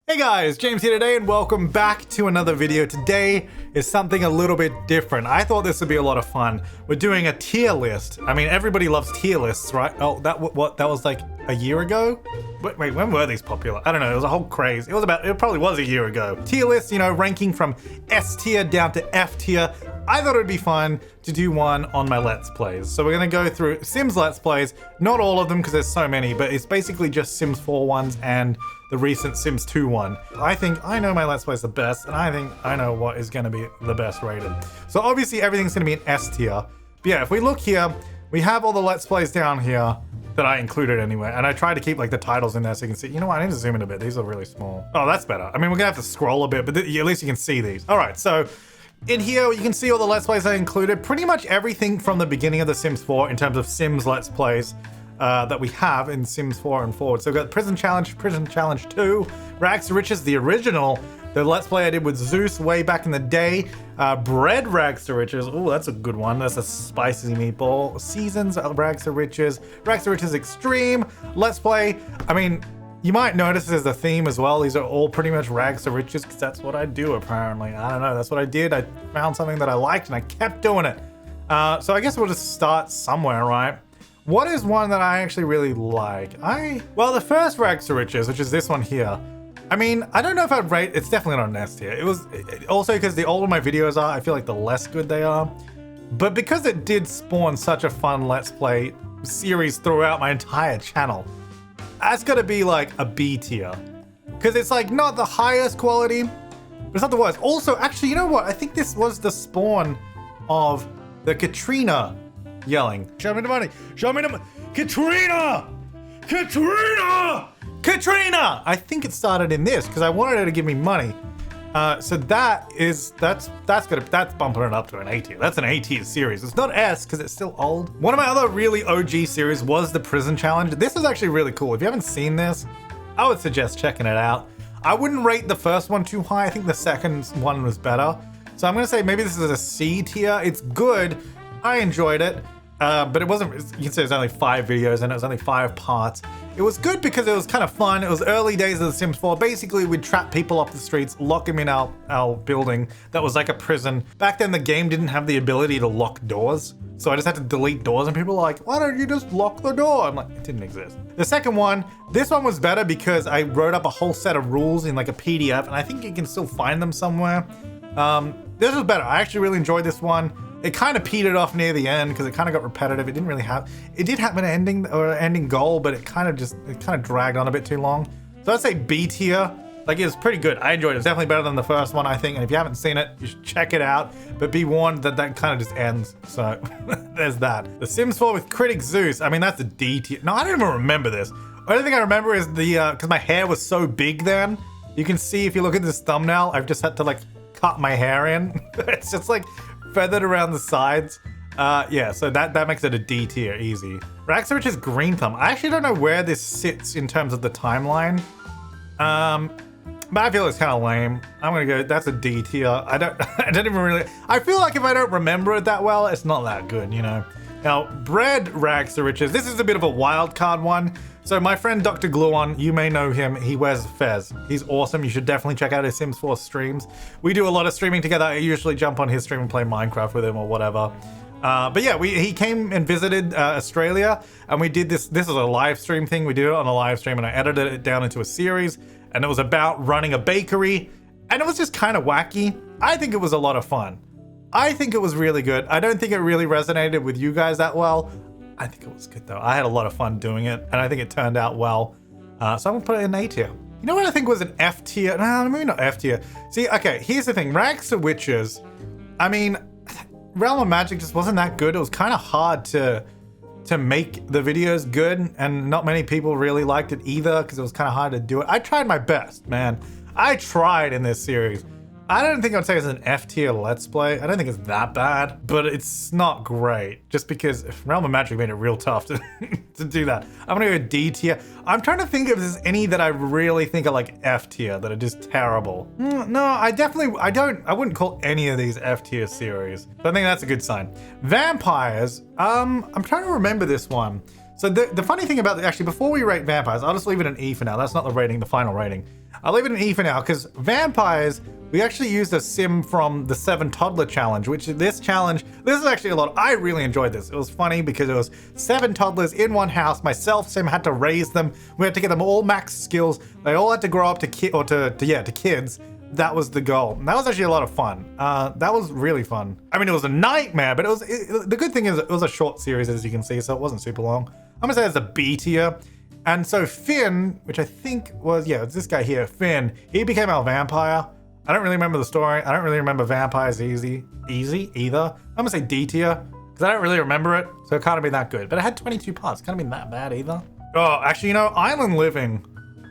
Hey guys, James here today and welcome back to another video. Today is something a little bit different. I thought this would be a lot of fun. We're doing a tier list. I mean, everybody loves tier lists, right? Oh, that was like a year ago? Wait, when were these popular? I don't know, it was a whole craze. It probably was a year ago. Tier lists, you know, ranking from S tier down to F tier. I thought it would be fun to do one on my Let's Plays. So we're gonna go through Sims Let's Plays, not all of them because there's so many, but it's basically just Sims 4 ones and the recent Sims 2 one. I think I know my Let's Plays the best, and I think I know what is gonna be the best rated. So obviously everything's gonna be an S tier. But yeah, if we look here, we have all the Let's Plays down here that I included anyway, and I tried to keep like the titles in there so you can see. You know what, I need to zoom in a bit. These are really small. Oh, that's better. I mean, we're gonna have to scroll a bit, but at least you can see these. All right, so in here, you can see all the Let's Plays I included. Pretty much everything from the beginning of The Sims 4 in terms of Sims Let's Plays that we have in Sims 4 and forward. So we've got Prison Challenge 2, Rags to Riches, the original, the Let's Play I did with Zeus way back in the day. Bread Rags to Riches, oh, that's a good one. That's a spicy meatball. Seasons Rags to Riches Extreme, Let's Play. I mean, you might notice there's a theme as well. These are all pretty much rags to riches because that's what I do apparently. I don't know, that's what I did. I found something that I liked and I kept doing it. So I guess we'll just start somewhere, right? What is one that I actually really like? Well, the first rags to riches, which is this one here. I mean, I don't know if I'd rate, it's definitely not an S tier. It was also because the older my videos are, I feel like the less good they are. But because it did spawn such a fun Let's Play series throughout my entire channel, that's gotta be like a B tier. Because it's like not the highest quality, but it's not the worst. Also, actually, you know what? I think this was the spawn of the Katrina yelling. Show me the money. Show me the money. Katrina! Katrina! Katrina! I think it started in this because I wanted her to give me money. So that's bumping it up to an A tier. That's an A tier series. It's not S because it's still old. One of my other really OG series was the Prison Challenge. This is actually really cool. If you haven't seen this, I would suggest checking it out. I wouldn't rate the first one too high. I think the second one was better. So I'm gonna say maybe this is a C tier. It's good. I enjoyed it. But it wasn't, you can say there's only 5 videos and it was only 5 parts. It was good because it was kind of fun. It was early days of The Sims 4. Basically, we'd trap people off the streets, lock them in our building that was like a prison. Back then, the game didn't have the ability to lock doors. So I just had to delete doors and people were like, why don't you just lock the door? I'm like, it didn't exist. The second one, this one was better because I wrote up a whole set of rules in like a PDF and I think you can still find them somewhere. This was better. I actually really enjoyed this one. It kind of petered off near the end because it kind of got repetitive. It didn't really have, it did have an ending or an ending goal, but it kind of dragged on a bit too long. So I'd say B tier. Like, it was pretty good. I enjoyed it. It's definitely better than the first one, I think. And if you haven't seen it, you should check it out. But be warned that that kind of just ends. So there's that. The Sims 4 with Critic Zeus. I mean, that's a D tier. No, I don't even remember this. The only thing I remember is the, because my hair was so big then. You can see if you look at this thumbnail, I've just had to like cut my hair in. It's just like feathered around the sides. Yeah, so that makes it a D tier, easy. Rags to Riches Green Thumb. I actually don't know where this sits in terms of the timeline. But I feel it's kind of lame. I'm gonna go, that's a D tier. I don't even really, I feel like if I don't remember it that well, it's not that good, you know? Now, Bread Rags to Riches. This is a bit of a wild card one. So my friend Dr. Gluon, you may know him. He wears fez. He's awesome. You should definitely check out his Sims 4 streams. We do a lot of streaming together. I usually jump on his stream and play Minecraft with him or whatever. But yeah, he came and visited Australia and we did this. This is a live stream thing. We did it on a live stream and I edited it down into a series and it was about running a bakery and it was just kind of wacky. I think it was a lot of fun. I think it was really good. I don't think it really resonated with you guys that well. I think it was good though. I had a lot of fun doing it and I think it turned out well. So I'm gonna put it in A tier. You know what I think was an F tier? No, maybe not F tier. See, okay, here's the thing. Rags to Witches. I mean, Realm of Magic just wasn't that good. It was kind of hard to make the videos good and not many people really liked it either because it was kind of hard to do it. I tried my best, man. I tried in this series. I don't think I'd say it's an F tier Let's Play. I don't think it's that bad, but it's not great. Just because Realm of Magic made it real tough to, to do that. I'm gonna go D tier. I'm trying to think if there's any that I really think are like F tier that are just terrible. No, I wouldn't call any of these F tier series. But I think that's a good sign. Vampires, I'm trying to remember this one. So the funny thing about actually, before we rate vampires, I'll just leave it an E for now. That's not the rating, the final rating. I'll leave it an E for now because vampires, we actually used a sim from the 7 Toddler Challenge, which this challenge, this is actually a lot. I really enjoyed this. It was funny because it was 7 toddlers in one house. Myself, Sim had to raise them. We had to get them all max skills. They all had to grow up to kids. That was the goal. And that was actually a lot of fun. That was really fun. I mean, it was a nightmare, but the good thing is it was a short series, as you can see, so it wasn't super long. I'm gonna say it's a B tier. And so Finn, which I think was, it's this guy here, Finn, he became our vampire. I don't really remember the story. I don't really remember vampires easy either. I'm gonna say D tier, because I don't really remember it, so it can't have been that good. But it had 22 parts, can't have been that bad either. Oh, actually, Island Living.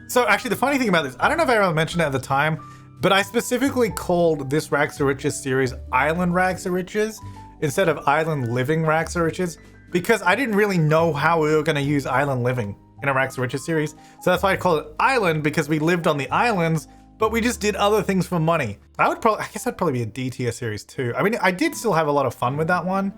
So actually, the funny thing about this, I don't know if I ever mentioned it at the time, but I specifically called this Rags to Riches series Island Rags to Riches instead of Island Living Rags to Riches, because I didn't really know how we were gonna use Island Living in a Rags to Riches series. So that's why I call it Island, because we lived on the islands, but we just did other things for money. I guess that'd probably be a D tier series too. I mean, I did still have a lot of fun with that one,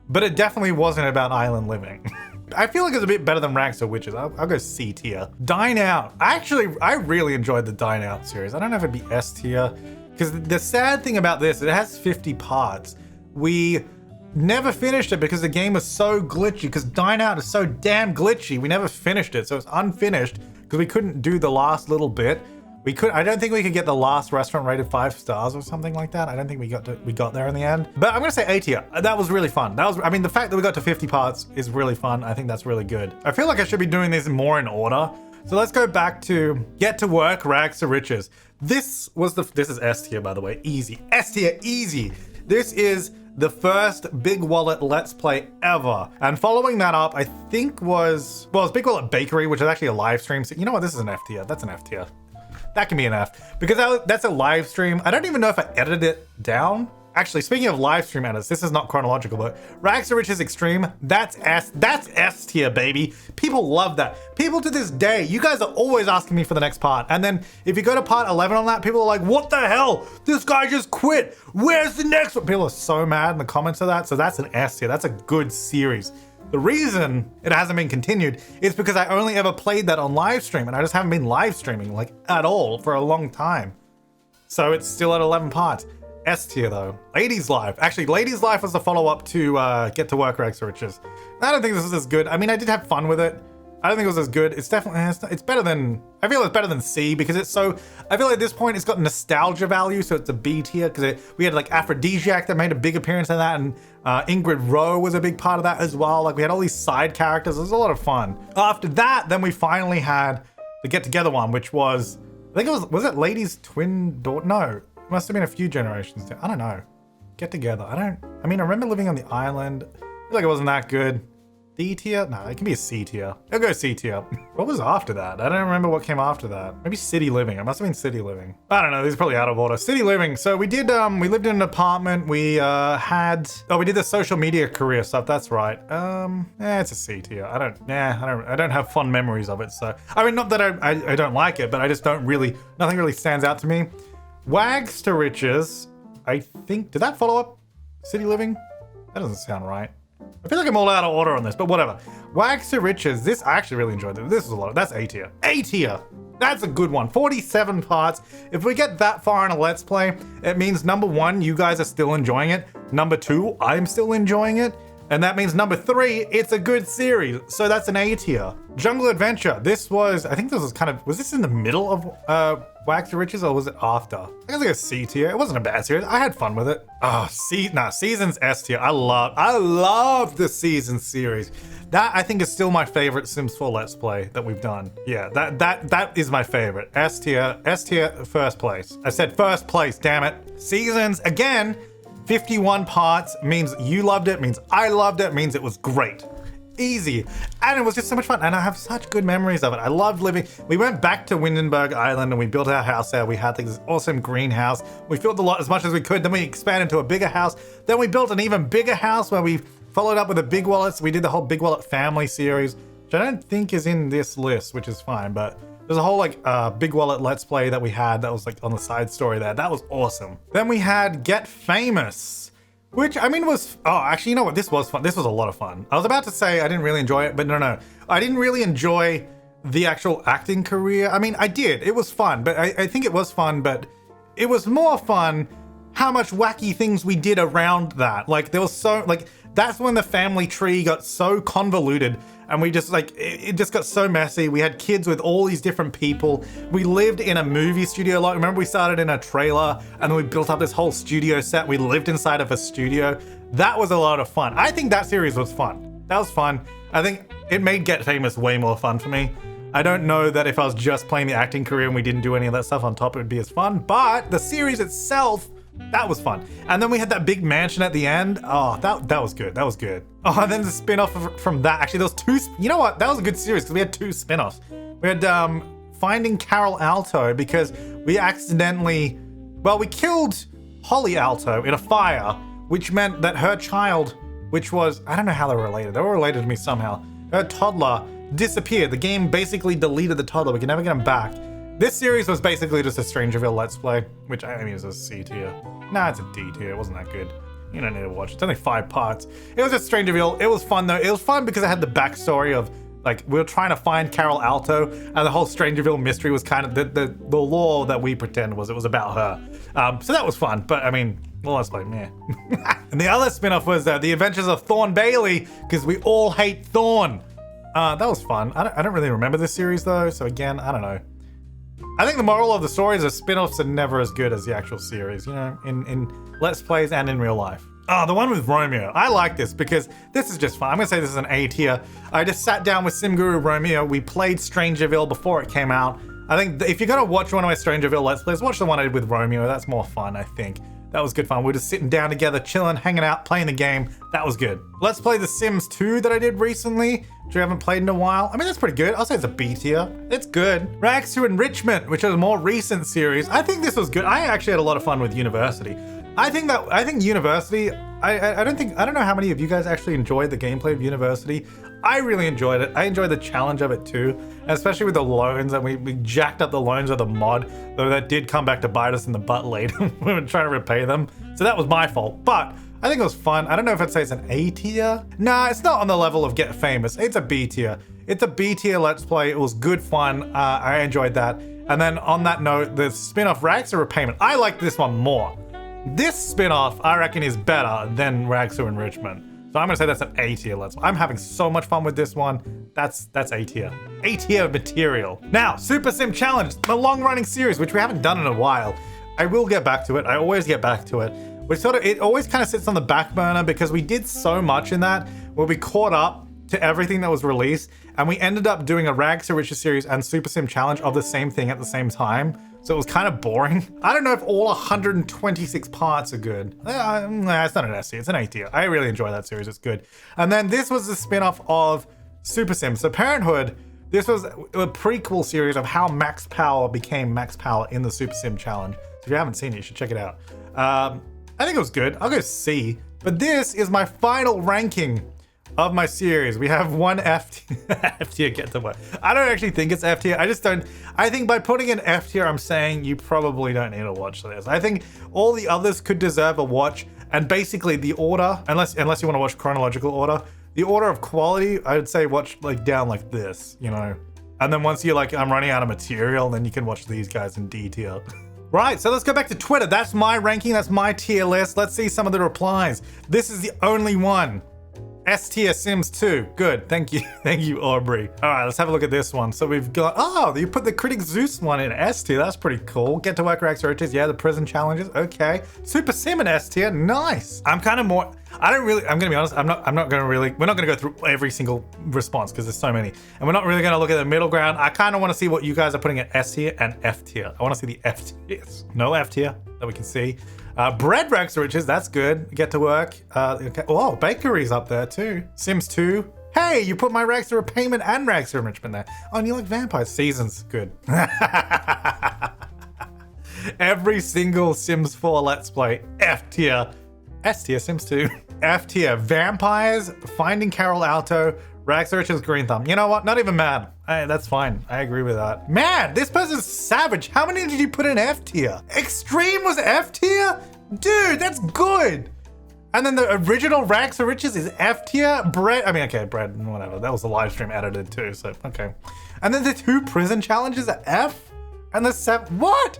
but it definitely wasn't about island living. I feel like it's a bit better than Rags to Witches. I'll go C tier. Dine Out. I really enjoyed the Dine Out series. I don't know if it'd be S tier, because the sad thing about this, it has 50 parts. We never finished it because the game was so glitchy, because Dine Out is so damn glitchy. We never finished it, so it's unfinished because we couldn't do the last little bit. I don't think we could get the last restaurant rated 5 stars or something like that. I don't think we got there in the end. But I'm gonna say A tier. That was really fun. The fact that we got to 50 parts is really fun. I think that's really good. I feel like I should be doing these more in order. So let's go back to Get to Work, Rags to Riches. This is S tier, by the way. Easy. S tier, easy. This is the first Big Wallet Let's Play ever. And following that up, I think was Big Wallet Bakery, which is actually a live stream. So you know what? This is an F tier. That's an F tier. That can be an F, because that's a live stream. I don't even know if I edited it down. Actually, speaking of live stream edits, this is not chronological, but Rags to Riches Extreme, that's S tier, baby. People love that. People to this day, you guys are always asking me for the next part. And then if you go to part 11 on that, people are like, what the hell? This guy just quit. Where's the next one? People are so mad in the comments of that. So that's an S tier. That's a good series. The reason it hasn't been continued is because I only ever played that on live stream, and I just haven't been live streaming like at all for a long time. So it's still at 11 parts. S tier though. Ladies Life. Actually, Ladies Life was the follow-up to Get to Work, Rags to Riches. I don't think this was as good. I mean, I did have fun with it. I don't think it was as good. It's definitely, it's better than, I feel it's better than C, because I feel like at this point it's got nostalgia value, so it's a B tier, because we had like Aphrodisiac that made a big appearance in that, and Ingrid Rowe was a big part of that as well. Like we had all these side characters. It was a lot of fun. After that, then we finally had the Get Together one, which was, I think was it Lady's twin daughter? No, it must have been a few generations. I don't know. Get Together. I remember living on the island. I feel like it wasn't that good. D tier? No, it can be a C tier. I'll go C tier. What was after that? I don't remember what came after that. Maybe City Living. It must have been City Living. I don't know. These are probably out of order. City Living. So we did, we lived in an apartment. We we did the social media career stuff. That's right. It's a C tier. I don't have fond memories of it. So, I mean, not that I don't like it, but I just don't really, nothing really stands out to me. Wags to Riches. I think, did that follow up City Living? That doesn't sound right. I feel like I'm all out of order on this, but whatever. Wags to Riches. This, I actually really enjoyed this. This was a lot. That's A tier. A tier. That's a good one. 47 parts. If we get that far in a Let's Play, it means number 1, you guys are still enjoying it. Number 2, I'm still enjoying it. And that means number 3, it's a good series. So that's an A tier. Jungle Adventure. This was, I think this was was this in the middle of Wags to Riches, or was it after? I guess like a C tier. It wasn't a bad series. I had fun with it. Oh, Seasons S tier. I love the Seasons series. That I think is still my favorite Sims 4 Let's Play that we've done. Yeah, that is my favorite. S tier, first place. I said first place, damn it. Seasons, again, 51 parts means you loved it, means I loved it, means it was great. Easy. And it was just so much fun, and I have such good memories of it. I loved living. We went back to Windenburg Island and we built our house there. We had this awesome greenhouse. We filled the lot as much as we could. Then we expanded to a bigger house. Then we built an even bigger house where we followed up with the Big Wallets. We did the whole Big Wallet family series, which I don't think is in this list, which is fine, but there's a whole Big Wallet Let's Play that we had that was like on the side story there. That was awesome. Then we had Get Famous, Which, I mean, was... Oh, actually, you know what? This was fun. This was a lot of fun. I was about to say I didn't really enjoy it, but no. I didn't really enjoy the actual acting career. I mean, I did. It was fun, but I think it was fun, but it was more fun how much wacky things we did around that. Like, there was so... Like, that's when the family tree got so convoluted and we just like, it just got so messy. We had kids with all these different people. We lived in a movie studio. Like, remember we started in a trailer and then we built up this whole studio set. We lived inside of a studio. That was a lot of fun. I think that series was fun. That was fun. I think it made Get Famous way more fun for me. I don't know that if I was just playing the acting career and we didn't do any of that stuff on top, it would be as fun, but the series itself, that was fun. And then we had that big mansion at the end. Oh, that was good. That was good. Oh, and then the spin-off from that. Actually, there was two. You know what? That was a good series because we had two spin-offs. We had Finding Carol Alto because we accidentally, well, we killed Holly Alto in a fire, which meant that her child, which was, I don't know how they were related. They were related to me somehow. Her toddler disappeared. The game basically deleted the toddler. We can never get him back. This series was basically just a Strangerville Let's Play, which I mean is a C tier. Nah, it's a D tier. It wasn't that good. You don't need to watch. It's only 5 parts. It was just Strangerville. It was fun though. It was fun because it had the backstory of like we were trying to find Carol Alto, and the whole Strangerville mystery was kind of the lore that we pretend was it was about her. So that was fun. But I mean, well, let's play, meh. And the other spin-off was The Adventures of Thorn Bailey because we all hate Thorn. That was fun. I don't really remember this series though. So again, I don't know. I think the moral of the story is that spin-offs are never as good as the actual series, you know, in Let's Plays and in real life. Oh, the one with Romeo. I like this because this is just fun. I'm gonna say this is an A tier. I just sat down with SimGuru Romeo. We played Strangerville before it came out. I think if you're gonna watch one of my Strangerville Let's Plays, watch the one I did with Romeo. That's more fun, I think. That was good fun. We were just sitting down together, chilling, hanging out, playing the game. That was good. Let's play The Sims 2 that I did recently, which I haven't played in a while. I mean, that's pretty good. I'll say it's a B tier. It's good. Rags to Enrichment, which is a more recent series. I think this was good. I actually had a lot of fun with University. I think University, I don't know how many of you guys actually enjoyed the gameplay of University. I really enjoyed it. I enjoyed the challenge of it too, especially with the loans, and we jacked up the loans of the mod, though that did come back to bite us in the butt later. We were trying to repay them. So that was my fault, but I think it was fun. I don't know if I'd say it's an A tier. Nah, it's not on the level of Get Famous. It's a B tier. It's a B tier Let's Play. It was good fun. I enjoyed that. And then on that note, the spin-off Rags to Repayment. I like this one more. This spin-off, I reckon, is better than Rags to Enrichment. So I'm gonna say that's an A tier Let's Play. I'm having so much fun with this one. That's A tier. A tier material. Now, Super Sim Challenge, the long-running series, which we haven't done in a while. I will get back to it. I always get back to it. It always kind of sits on the back burner because we did so much in that where we caught up to everything that was released, and we ended up doing a Rags to Riches series and Super Sim Challenge of the same thing at the same time. So it was kind of boring. I don't know if all 126 parts are good. Nah, it's not an S tier, it's an A tier. I really enjoy that series, it's good. And then this was the spin-off of Super Sim. So Parenthood, this was a prequel series of how Max Power became Max Power in the Super Sim Challenge. So if you haven't seen it, you should check it out. I think it was good. I'll go C. But this is my final ranking of my series. We have one F tier get to work. I don't actually think it's F tier. I think by putting an F tier, I'm saying you probably don't need to watch this. I think all the others could deserve a watch. And basically the order, unless you want to watch chronological order, the order of quality, I would say watch like down like this, you know? And then once you're like, I'm running out of material, then you can watch these guys in D tier. Right, so let's go back to Twitter. That's my ranking, that's my tier list. Let's see some of the replies. This is the only one. S tier Sims 2. Good, thank you. Thank you, Aubrey. All right, let's have a look at this one. So we've got, oh, you put the Critic Zeus one in S tier. That's pretty cool. Get to Work Rags to Riches. Yeah, the prison challenges. Okay. Super Sim in S tier. Nice. I'm kind of more, I'm gonna be honest, we're not gonna go through every single response because there's so many. And we're not really gonna look at the middle ground. I kind of want to see what you guys are putting at S tier and F tier. I want to see the F tiers. No F tier that we can see. Bread Rags to Riches, that's good. Get to work. Okay. Oh, bakery's up there too. Sims 2. Hey, you put my Rags to Repayment and Rags to Enrichment there. Oh, and you like Vampire Seasons. Good. Every single Sims 4 Let's Play. F tier. S tier, Sims 2. F tier. Vampires, Finding Carol Alto, Rags to Riches, Green Thumb. You know what? Not even mad. Hey, that's fine. I agree with that. Man, this person's savage. How many did you put in F tier? Extreme was F tier? Dude, that's good. And then the original Rags to Riches is F tier. Bread, I mean, okay, Bread, whatever. That was the live stream edited too, so okay. And then the 2 prison challenges are F? And the 7, what?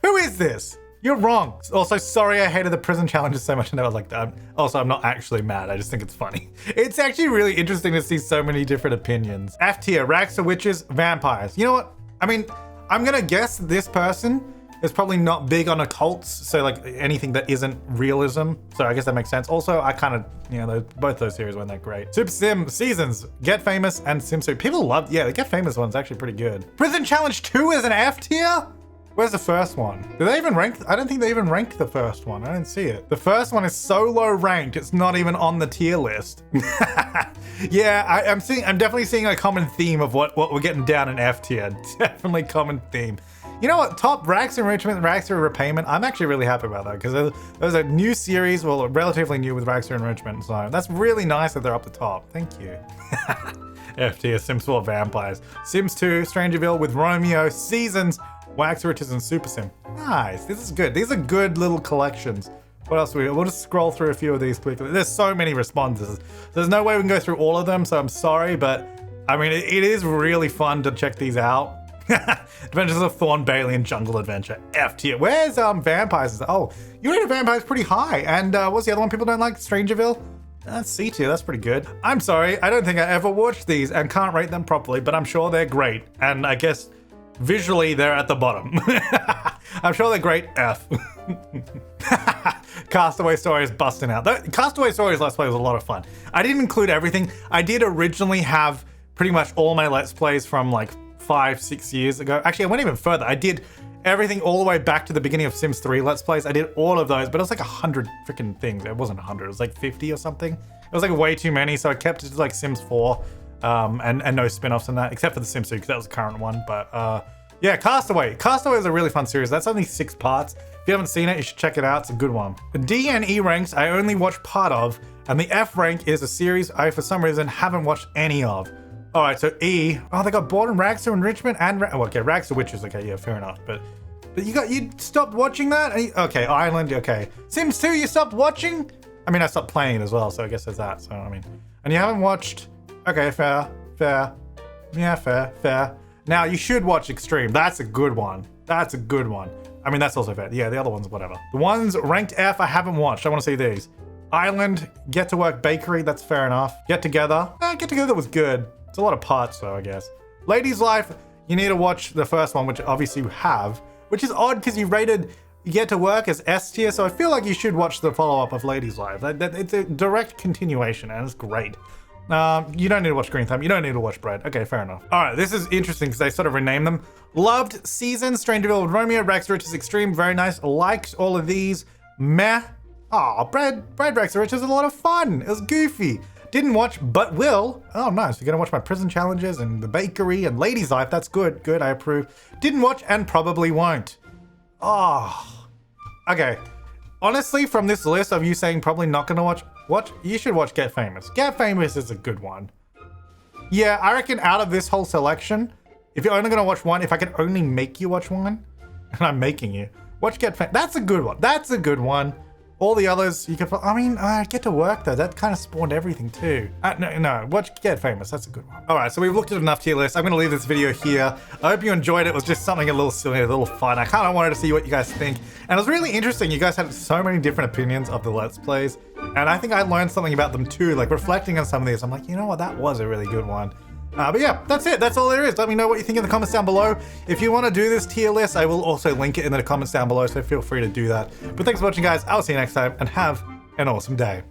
Who is this? You're wrong. Also, sorry I hated the prison challenges so much. I never liked that. Also, I'm not actually mad. I just think it's funny. It's actually really interesting to see so many different opinions. F tier, Rags to Witches, Vampires. You know what? I mean, I'm gonna guess this person is probably not big on occults, so like anything that isn't realism. So I guess that makes sense. Also, I kind of, you know, both those series weren't that great. Super Sim Seasons, Get Famous, and SimSuit. People love, yeah, the Get Famous one's actually pretty good. Prison Challenge 2 is an F tier? Where's the first one? Do they even rank? I don't think they even ranked the first one. I didn't see it. The first one is so low ranked, it's not even on the tier list. Yeah, I'm definitely seeing a common theme of what we're getting down in F tier. Definitely common theme. You know what? Top Rags to Enrichment, Rags to Repayment. I'm actually really happy about that because there's a new series, well, relatively new with Rags to Enrichment. So that's really nice that they're up the top. Thank you. F tier, Sims 4 Vampires. Sims 2, Strangerville with Romeo, Seasons, Rags to Riches, and Super Sim. Nice. This is good. These are good little collections. What else we'll just scroll through a few of these quickly. There's so many responses. There's no way we can go through all of them, so I'm sorry, but I mean, it is really fun to check these out. Adventures of Thorn Bailey and Jungle Adventure. F tier. Where's Vampires? Oh, you rated Vampires pretty high. And what's the other one people don't like? Strangerville? That's C tier. That's pretty good. I'm sorry. I don't think I ever watched these and can't rate them properly, but I'm sure they're great. And I guess visually they're at the bottom. I'm sure they're great. F. Castaway Story is busting out. Castaway Story's Let's Play was a lot of fun. I didn't include everything. I did originally have pretty much all my Let's Plays from like 5-6 years ago. Actually, I went even further. I did everything all the way back to the beginning of Sims 3 Let's Plays. I did all of those, but it was like 100 freaking things. It wasn't 100, it was like 50 or something. It was like way too many, so I kept it to like Sims 4 and no spin-offs in that, except for the Sims 2, because that was the current one. But yeah, Castaway. Castaway is a really fun series. That's only 6 parts. If you haven't seen it, you should check it out. It's a good one. The D and E ranks I only watched part of, and the F rank is a series I, for some reason, haven't watched any of. All right, so E. Oh, they got Born and Rags to Enrichment and okay, Rags to Witches. Okay, yeah, fair enough. But you stopped watching that? Okay, Island. Okay, Sims 2. You stopped watching? I mean, I stopped playing it as well, so I guess there's that. So I mean, and you haven't watched? Okay, fair. Yeah, fair. Now you should watch Extreme. That's a good one. That's a good one. I mean, that's also fair. Yeah, the other ones, whatever. The ones ranked F, I haven't watched. I want to see these. Island, Get to Work Bakery. That's fair enough. Get Together. Get Together was good. It's a lot of parts though, I guess. Ladies Life, you need to watch the first one, which obviously you have, which is odd because you rated Get to Work as S tier, so I feel like you should watch the follow-up of Ladies Life. It's a direct continuation and it's great. You don't need to watch Green Thumb. You don't need to watch Bread. Okay, fair enough. All right, this is interesting because they sort of renamed them. Loved Season, Strangerville with Romeo, Rags to Riches Extreme, very nice. Liked all of these. Meh. Oh, Bread Rags to Riches is a lot of fun. It was goofy. Didn't watch, but will. Oh, nice. You're gonna watch my prison challenges and the bakery and Ladies Life. That's good. Good, I approve. Didn't watch and probably won't. Oh. Okay. Honestly, from this list of you saying probably not gonna watch, you should watch Get Famous. Get Famous is a good one. Yeah, I reckon out of this whole selection, if you're only gonna watch one, if I can only make you watch one, and I'm making you, watch Get Famous. That's a good one. That's a good one. All the others, you could, I mean, Get to Work though, that kind of spawned everything too. No, watch Get Famous, that's a good one. All right, so we've looked at enough tier lists. I'm gonna leave this video here. I hope you enjoyed it. It was just something a little silly, a little fun. I kind of wanted to see what you guys think. And it was really interesting. You guys had so many different opinions of the Let's Plays. And I think I learned something about them too. Like reflecting on some of these, I'm like, you know what, that was a really good one. But yeah, that's it. That's all there is. Let me know what you think in the comments down below. If you want to do this tier list, I will also link it in the comments down below, so feel free to do that. But thanks for watching, guys. I'll see you next time, and have an awesome day.